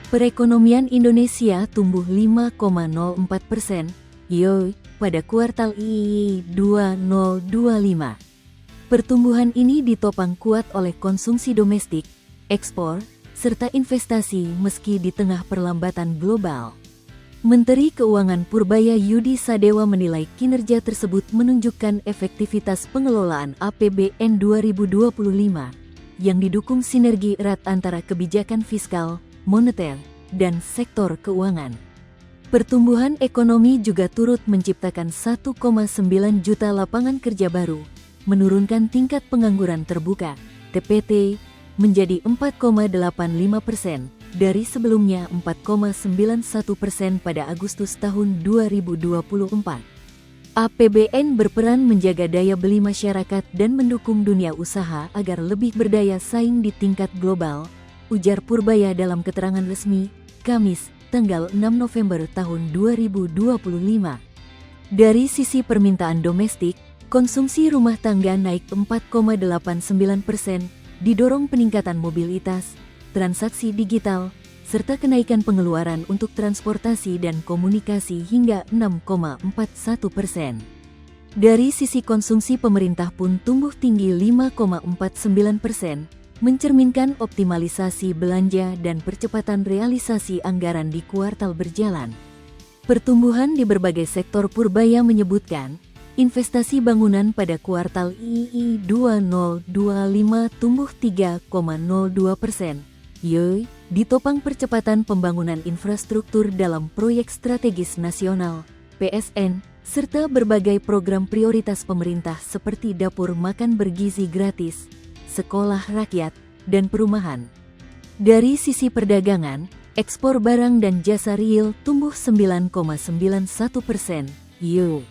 Perekonomian Indonesia tumbuh 5,04% YoY pada kuartal I 2025. Pertumbuhan ini ditopang kuat oleh konsumsi domestik, ekspor, serta investasi meski di tengah perlambatan global. Menteri Keuangan Purbaya Yudi Sadewa menilai kinerja tersebut menunjukkan efektivitas pengelolaan APBN 2025 yang didukung sinergi erat antara kebijakan fiskal, moneter, dan sektor keuangan. Pertumbuhan ekonomi juga turut menciptakan 1,9 juta lapangan kerja baru, menurunkan tingkat pengangguran terbuka (TPT) menjadi 4,85% dari sebelumnya 4,91% pada Agustus tahun 2024. APBN berperan menjaga daya beli masyarakat dan mendukung dunia usaha agar lebih berdaya saing di tingkat global, ujar Purbaya dalam keterangan resmi, Kamis, tanggal 6 November tahun 2025. Dari sisi permintaan domestik, konsumsi rumah tangga naik 4,89%, didorong peningkatan mobilitas, transaksi digital, serta kenaikan pengeluaran untuk transportasi dan komunikasi hingga 6,41%. Dari sisi konsumsi pemerintah pun tumbuh tinggi 5,49%, mencerminkan optimalisasi belanja dan percepatan realisasi anggaran di kuartal berjalan. Pertumbuhan di berbagai sektor Purbaya menyebutkan, investasi bangunan pada kuartal II 2025 tumbuh 3,02%, YoY, ditopang percepatan pembangunan infrastruktur dalam proyek strategis nasional, PSN, serta berbagai program prioritas pemerintah seperti dapur makan bergizi gratis, sekolah rakyat, dan perumahan. Dari sisi perdagangan, ekspor barang dan jasa real tumbuh 9,91%, YoY.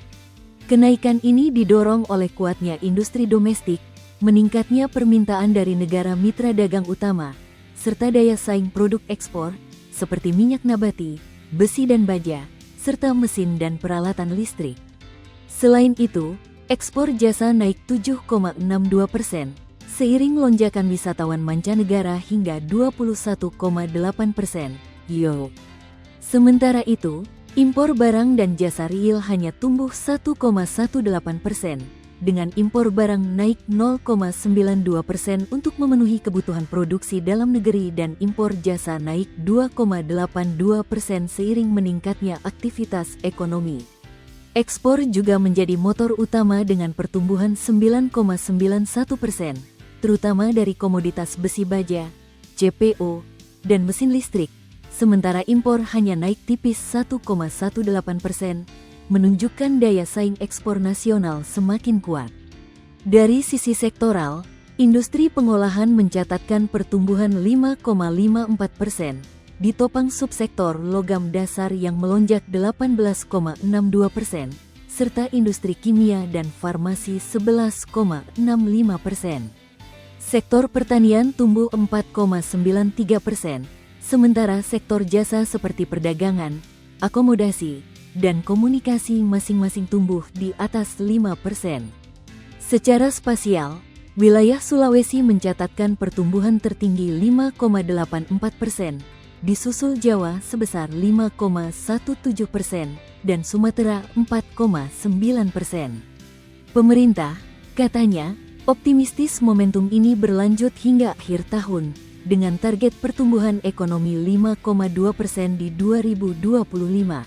Kenaikan ini didorong oleh kuatnya industri domestik, meningkatnya permintaan dari negara mitra dagang utama, serta daya saing produk ekspor, seperti minyak nabati, besi dan baja, serta mesin dan peralatan listrik. Selain itu, ekspor jasa naik 7,62%, seiring lonjakan wisatawan mancanegara hingga 21,8%, YoY. Sementara itu, impor barang dan jasa real hanya tumbuh 1,18%, dengan impor barang naik 0,92% untuk memenuhi kebutuhan produksi dalam negeri dan impor jasa naik 2,82% seiring meningkatnya aktivitas ekonomi. Ekspor juga menjadi motor utama dengan pertumbuhan 9,91%, terutama dari komoditas besi baja, CPO, dan mesin listrik, sementara impor hanya naik tipis 1,18%, menunjukkan daya saing ekspor nasional semakin kuat. Dari sisi sektoral, industri pengolahan mencatatkan pertumbuhan 5,54%, ditopang subsektor logam dasar yang melonjak 18,62%, serta industri kimia dan farmasi 11,65%. Sektor pertanian tumbuh 4,93%, sementara sektor jasa seperti perdagangan, akomodasi, dan komunikasi masing-masing tumbuh di atas 5%. Secara spasial, wilayah Sulawesi mencatatkan pertumbuhan tertinggi 5,84%, disusul Jawa sebesar 5,17% dan Sumatera 4,9%. Pemerintah, katanya, optimistis momentum ini berlanjut hingga akhir tahun, dengan target pertumbuhan ekonomi 5,2% di 2025.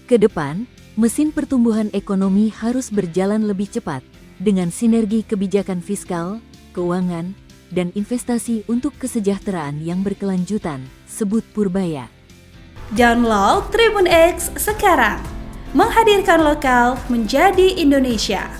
Ke depan, mesin pertumbuhan ekonomi harus berjalan lebih cepat, dengan sinergi kebijakan fiskal, keuangan, dan investasi untuk kesejahteraan yang berkelanjutan, sebut Purbaya. Download Tribun X sekarang, menghadirkan lokal menjadi Indonesia.